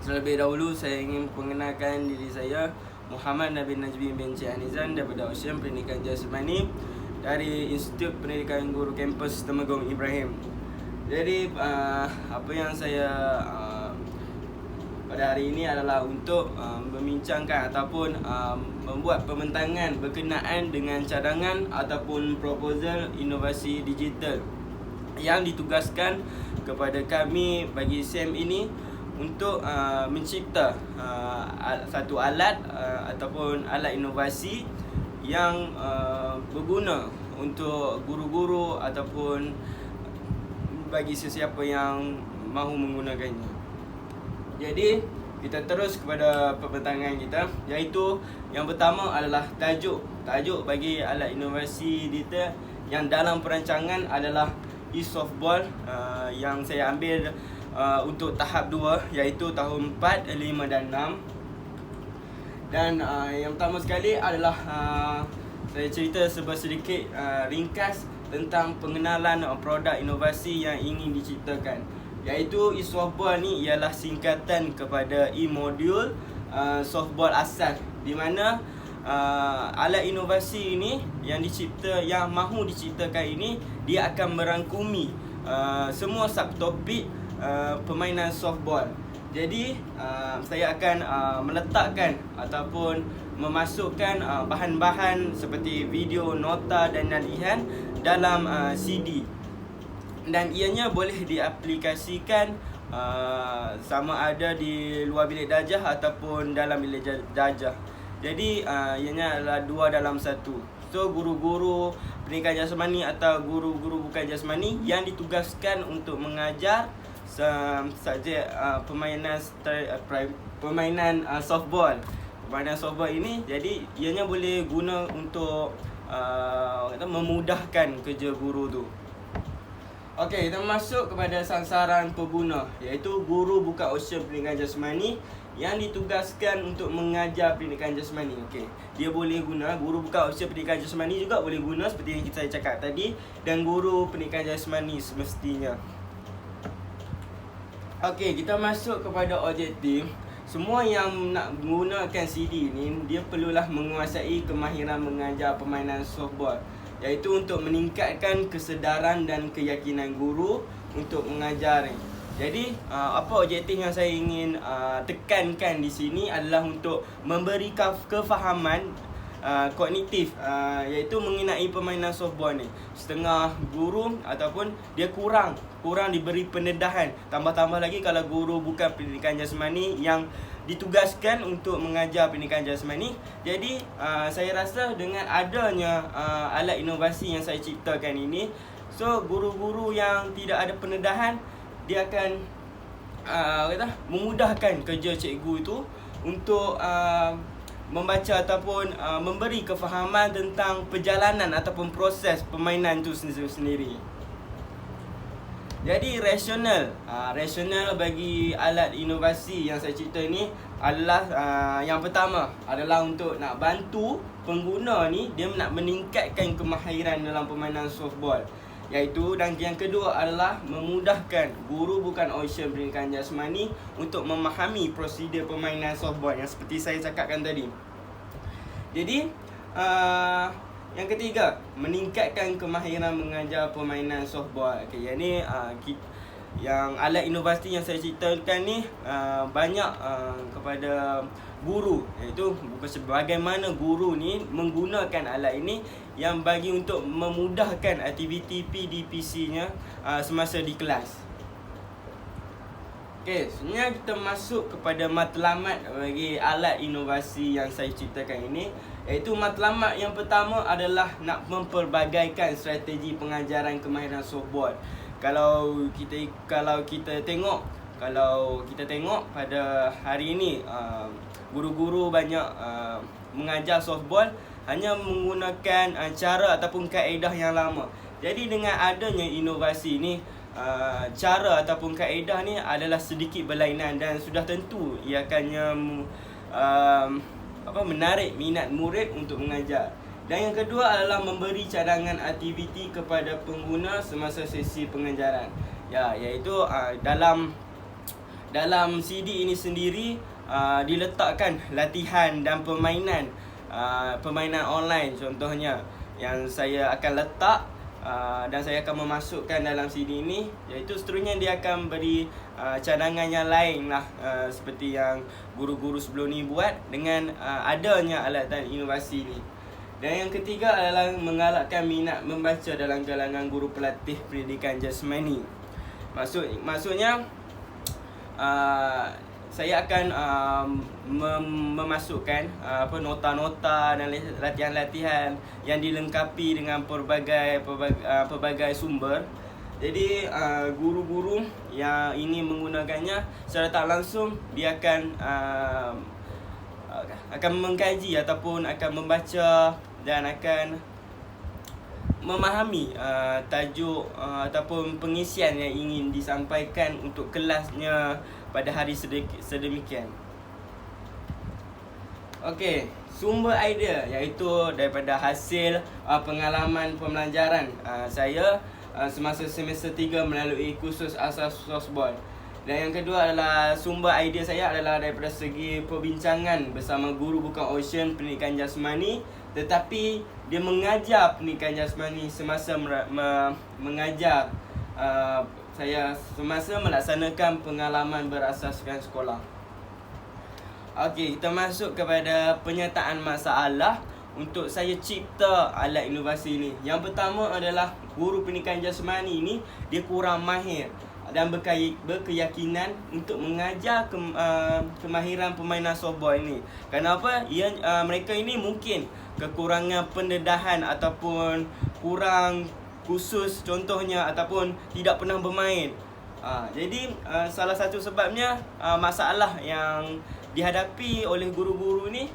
Terlebih dahulu saya ingin mengenalkan diri saya, Muhammad Nabi Najmi bin Cik Anizan daripada Ocean Pendidikan Jasmani dari Institut Pendidikan Guru Kampus Temenggong Ibrahim. Jadi apa yang saya pada hari ini adalah untuk membincangkan ataupun membuat pembentangan berkenaan dengan cadangan ataupun proposal inovasi digital yang ditugaskan kepada kami bagi SEM ini untuk mencipta satu alat ataupun alat inovasi yang berguna untuk guru-guru ataupun bagi sesiapa yang mahu menggunakannya. Jadi kita terus kepada pembentangan kita, iaitu yang pertama adalah tajuk bagi alat inovasi digital yang dalam perancangan adalah e-softball yang saya ambil untuk tahap 2, iaitu tahun 4, 5 dan 6. Dan yang pertama sekali adalah saya cerita sedikit ringkas tentang pengenalan produk inovasi yang ingin diciptakan, iaitu e-softball ni ialah singkatan kepada e-module softball asal, di mana alat inovasi ini yang mahu diciptakan ini, dia akan merangkumi semua subtopik permainan softball. Jadi saya akan meletakkan ataupun memasukkan bahan-bahan seperti video, nota dan nalihan dalam CD, dan ianya boleh diaplikasikan sama ada di luar bilik darjah ataupun dalam bilik darjah. Jadi ianya adalah 2 dalam 1. So guru-guru pendidikan jasmani atau guru-guru bukan jasmani yang ditugaskan untuk mengajar subjek permainan softball. Permainan softball ini, jadi ianya boleh guna untuk memudahkan kerja guru tu. Okey, kita masuk kepada sasaran pengguna, iaitu guru bukan Ocean Pendidikan Jasmani yang ditugaskan untuk mengajar pendidikan jasmani. Okey, dia boleh guna, guru bukan Ocean Pendidikan Jasmani juga boleh guna seperti yang saya cakap tadi, dan guru pendidikan jasmani semestinya. Okey, kita masuk kepada objektif. Semua yang nak menggunakan CD ni, dia perlulah menguasai kemahiran mengajar permainan softball, iaitu untuk meningkatkan kesedaran dan keyakinan guru untuk mengajar ni. Jadi apa objektif yang saya ingin tekankan di sini adalah untuk memberi kefahaman kognitif, iaitu mengenai permainan softball ni. Setengah guru ataupun dia kurang diberi pendedahan. Tambah-tambah lagi kalau guru bukan pendidikan jasmani yang ditugaskan untuk mengajar pendidikan jasmani. Jadi saya rasa dengan adanya alat inovasi yang saya ciptakan ini, so guru-guru yang tidak ada pendedahan, dia akan memudahkan kerja cikgu itu untuk membaca ataupun memberi kefahaman tentang perjalanan ataupun proses permainan itu sendiri. Jadi rasional bagi alat inovasi yang saya cerita ni adalah yang pertama adalah untuk nak bantu pengguna ni, dia nak meningkatkan kemahiran dalam permainan softball, iaitu, dan yang kedua adalah memudahkan guru bukan Ocean Pendidikan Jasmani untuk memahami prosedur permainan softball yang seperti saya cakapkan tadi. Jadi yang ketiga, meningkatkan kemahiran mengajar permainan softball. Okey, yang ni yang alat inovasi yang saya ceritakan ni banyak kepada guru, iaitu bagaimana guru ni menggunakan alat ini yang bagi untuk memudahkan aktiviti PDPC-nya semasa di kelas. Okey, sebenarnya kita masuk kepada matlamat bagi alat inovasi yang saya ciptakan ini, iaitu matlamat yang pertama adalah nak memperbagaikan strategi pengajaran kemahiran softball. Kalau kita tengok pada hari ini, guru-guru banyak mengajar softball hanya menggunakan cara ataupun kaedah yang lama. Jadi dengan adanya inovasi ni, cara ataupun kaedah ni adalah sedikit berlainan dan sudah tentu ia akannya menarik minat murid untuk mengajar. Dan yang kedua adalah memberi cadangan aktiviti kepada pengguna semasa sesi pengajaran. Iaitu dalam CD ini sendiri diletakkan latihan dan permainan online contohnya yang saya akan letak dan saya akan memasukkan dalam CD ini, iaitu seterusnya dia akan beri cadangan yang lain lah, seperti yang guru-guru sebelum ni buat dengan adanya alat dan inovasi ni. Dan yang ketiga adalah menggalakkan minat membaca dalam kalangan guru pelatih pendidikan jasmani. Maksudnya saya akan memasukkan nota-nota dan latihan-latihan yang dilengkapi dengan pelbagai sumber. Jadi guru-guru yang ini menggunakannya secara tak langsung dia akan mengkaji ataupun akan membaca dan akan memahami tajuk ataupun pengisian yang ingin disampaikan untuk kelasnya pada hari sedemikian. Okey, sumber idea iaitu daripada hasil pengalaman pembelajaran saya semasa semester 3 melalui kursus asas softball. Dan yang kedua adalah sumber idea saya adalah daripada segi perbincangan bersama guru bukan Ocean pendidikan jasmani, tetapi dia mengajar pendidikan jasmani semasa mengajar saya semasa melaksanakan pengalaman berasaskan sekolah. Okey, kita masuk kepada penyertaan masalah untuk saya cipta alat inovasi ini. Yang pertama adalah guru pendidikan jasmani ini dia kurang mahir dan berkeyakinan untuk mengajar kemahiran permainan softball ini. Kenapa? Mereka ini mungkin kekurangan pendedahan ataupun kurang khusus contohnya ataupun tidak pernah bermain. Jadi salah satu sebabnya masalah yang dihadapi oleh guru-guru ni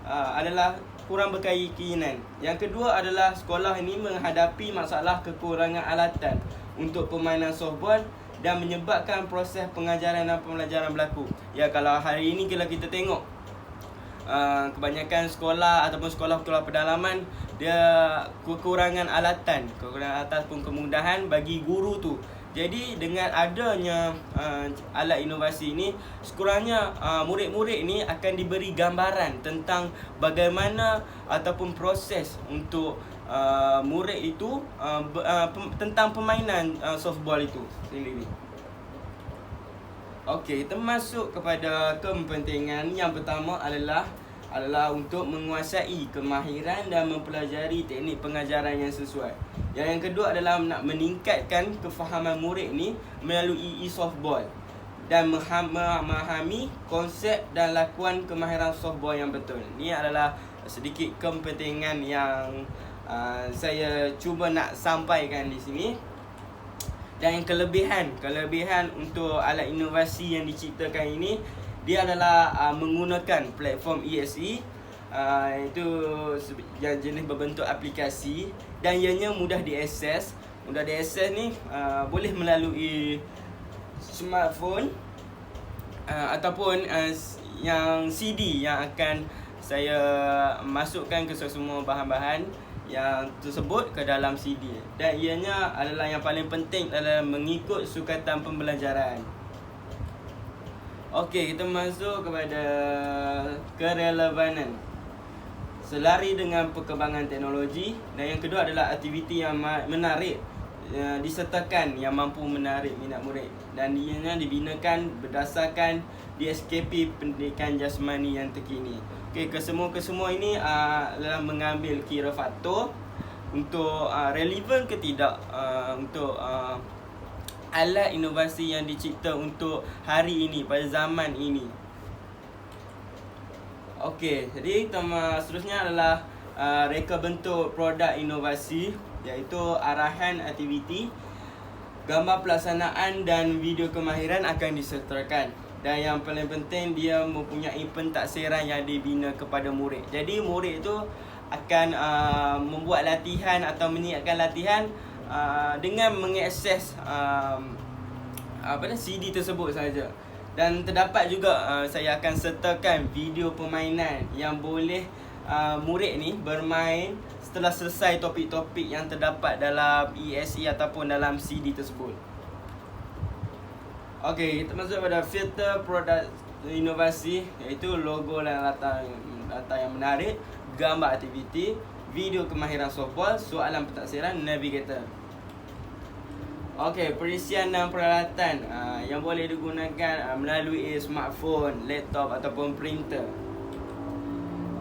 adalah kurang berkeyakinan. Yang kedua adalah sekolah ini menghadapi masalah kekurangan alatan untuk permainan softball dan menyebabkan proses pengajaran dan pembelajaran berlaku. Ya, kalau hari ini kalau kita tengok kebanyakan sekolah ataupun sekolah-sekolah pedalaman dia kekurangan alatan pun kemudahan bagi guru tu. Jadi dengan adanya alat inovasi ini, sekurangnya murid-murid ni akan diberi gambaran tentang bagaimana ataupun proses untuk murid itu tentang permainan softball itu sendiri. Okey, kita masuk kepada kepentingan yang pertama adalah untuk menguasai kemahiran dan mempelajari teknik pengajaran yang sesuai. Yang kedua adalah nak meningkatkan kefahaman murid ni melalui e-softball dan memahami konsep dan lakuan kemahiran softball yang betul. Ini adalah sedikit kepentingan yang saya cuba nak sampaikan di sini. Dan yang kelebihan untuk alat inovasi yang diciptakan ini, dia adalah menggunakan platform ESE, itu yang jenis berbentuk aplikasi, dan ianya mudah diakses. Mudah diakses ni boleh melalui smartphone ataupun yang CD yang akan saya masukkan ke semua bahan-bahan yang tersebut ke dalam CD. Dan ianya adalah yang paling penting adalah mengikut sukatan pembelajaran. Okey, kita masuk kepada kerelevanan. Selari dengan perkembangan teknologi. Dan yang kedua adalah aktiviti yang menarik disertakan yang mampu menarik minat murid. Dan ianya dibinakan berdasarkan DSKP pendidikan jasmani yang terkini. Okey, kesemua ini adalah mengambil kira faktor untuk relevan ke tidak untuk alat inovasi yang dicipta untuk hari ini, pada zaman ini. Okey, jadi seterusnya adalah reka bentuk produk inovasi, iaitu arahan aktiviti, gambar pelaksanaan dan video kemahiran akan disertakan. Dan yang paling penting, dia mempunyai pentaksiran yang dibina kepada murid. Jadi murid itu akan membuat latihan atau menyiapkan latihan dengan mengakses CD tersebut saja. Dan terdapat juga saya akan sertakan video permainan yang boleh murid ni bermain setelah selesai topik-topik yang terdapat dalam ESE ataupun dalam CD tersebut. Okey, kita masuk pada filter produk inovasi, iaitu logo dan latar yang menarik, gambar aktiviti, video kemahiran software, soalan pentaksiran, navigator. Okey, perisian dan peralatan yang boleh digunakan melalui smartphone, laptop ataupun printer.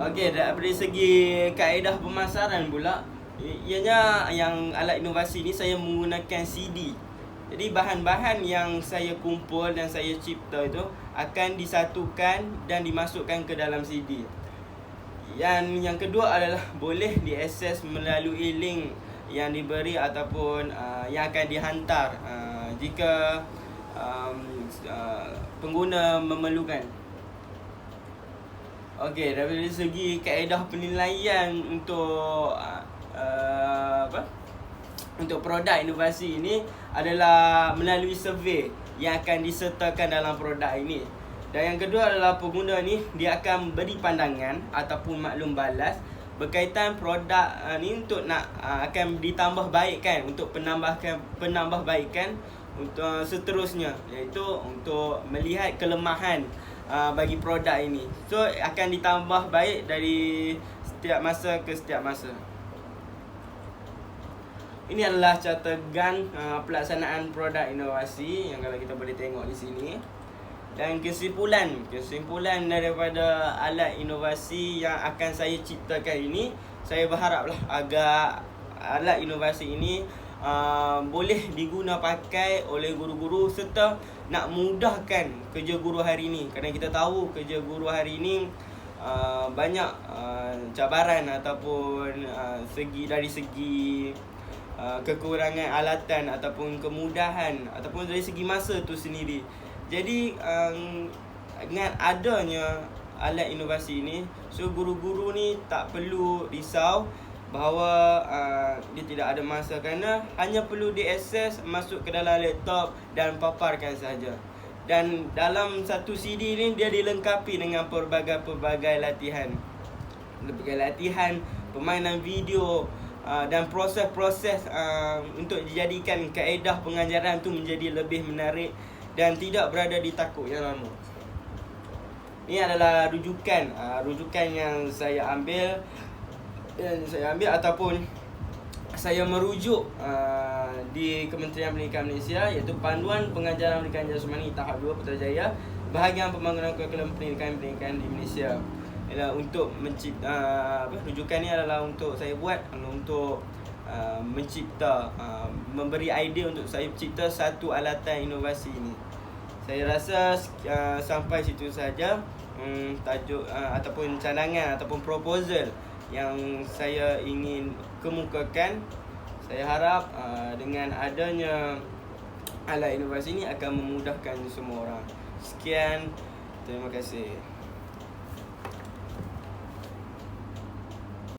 Okey, dari segi kaedah pemasaran pula, ianya yang alat inovasi ni saya menggunakan CD. Jadi bahan-bahan yang saya kumpul dan saya cipta itu akan disatukan dan dimasukkan ke dalam CD. Yang kedua adalah boleh diakses melalui link yang diberi ataupun yang akan dihantar jika pengguna memerlukan. Okey, dari segi kaedah penilaian untuk untuk produk inovasi ini adalah melalui survey yang akan disertakan dalam produk ini. Dan yang kedua adalah pengguna ni dia akan beri pandangan ataupun maklum balas berkaitan produk ni untuk nak akan ditambah baikkan, untuk penambahbaikan untuk seterusnya, iaitu untuk melihat kelemahan bagi produk ini. So akan ditambah baik dari setiap masa ke setiap masa. Ini adalah categan pelaksanaan produk inovasi yang kalau kita boleh tengok di sini. Dan kesimpulan daripada alat inovasi yang akan saya ciptakan ini, saya berharaplah agar alat inovasi ini boleh diguna pakai oleh guru-guru serta nak mudahkan kerja guru hari ini. Kerana kita tahu kerja guru hari ini banyak cabaran ataupun dari segi kekurangan alatan ataupun kemudahan ataupun dari segi masa tu sendiri. Jadi dengan adanya alat inovasi ini, so guru-guru ni tak perlu risau bahawa dia tidak ada masa, kerana hanya perlu diakses masuk ke dalam laptop dan paparkan saja. Dan dalam satu CD ni dia dilengkapi dengan pelbagai latihan, permainan video dan proses-proses untuk dijadikan kaedah pengajaran tu menjadi lebih menarik dan tidak berada di takuk yang lama. Ini adalah rujukan yang saya ambil ataupun saya merujuk di Kementerian Pendidikan Malaysia, iaitu Panduan Pengajaran Pendidikan Jasmani Tahap 2 Putrajaya, bahagian pembangunan kurikulum pendidikan di Malaysia. Untuk rujukan ni adalah untuk saya buat untuk mencipta, memberi idea untuk saya cipta satu alatan inovasi ini. Saya rasa sampai situ saja tajuk ataupun cadangan ataupun proposal yang saya ingin kemukakan. Saya harap dengan adanya alat inovasi ini akan memudahkan semua orang. Sekian, terima kasih.